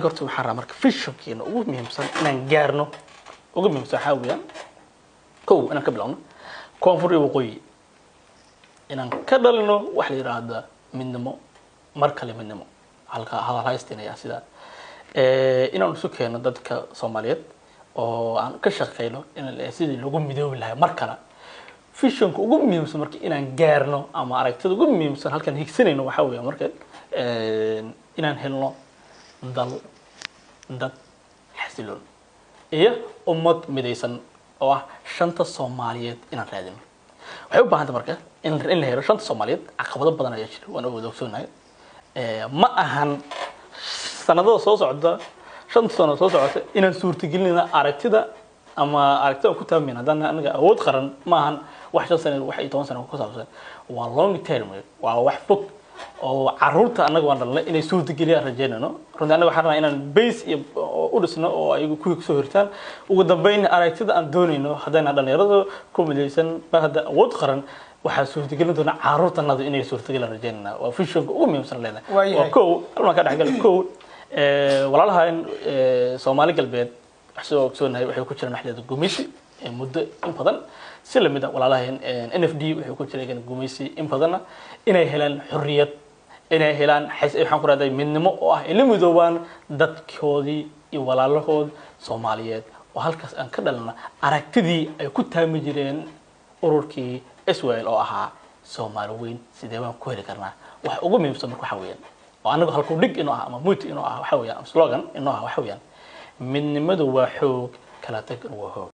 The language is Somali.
قرت محرم مرك فيشن كينا ومهم صار إن نجارنه وقمهم سحاويا كو أنا قبلنا كونفوري وقوي إن كدلنا واحد يراد من نمو مركله من نمو هذا هايستين يا سيدا إن نسكنا ضد كصوماليات أو عن كشقيله إن الأسيد اللي قوم بدو بالله مركله فيشن كو قمهم سمرك إن نجارنه أما عرفت قمهم سر هل كان هيك سنين وحاويا مركل إن هلنا dal dad xasiloon iyo ummad midaysan oo ah shanta Soomaaliyeed inaan raadino waxay u baahan tahay marka in la helo shanta Soomaaliyeed caqabado badan ayaa jira waan ogsoonay ma ahan sanadada soo socda shanta sano soo socota inaan suurtagelinayna aragtida ama aragtida ku taamin hadana anaga awood qaran ma ahan wax shan sano wax 10 sano ku saabsan waa long term waa wax fog oo caruurta anaga waan dhalnay inay suurtageliyaan rajeynano runtii anaga waxaan rabnaa inaan base iyo u dhisno oo ay ku soo hirtaan ugu dambeyn aragtida aan doonayno hadana dhalinyarada ku midaysan bahda awood qaran waxa suurtagelin doona caruurtanadu inay suurtagelaan rajeynana waa visionka ugu muhiimsan leedahay waa koow halka ka dhaxgal koow walaalahan Soomaali galbeed waxsoo ogsoonahay waxay ku jiraan xilada gumeysi muddo in badan si lamid ah walaalahan NFD waxay ku jireen gumeysi in badan inay helaan xurriyad inay helaan waxaan ku raaday midnimo oo ah in midoobaan dadkoodii iyo walaalahood Soomaaliyeed oo halkaas aan ka dhalna aragtidii ay ku taami jireen ururkii SWL oo ahaa Soomaali weyn sidee baan ku heli karnaa wax ugu muhiimsan marka waxa weeyaan oo anagu halku dhig inoo ah ama muut inoo ah waxa weeyaan slogan inoo ah waxa weeyaan midnimadu waa xoog kala tag waa xoog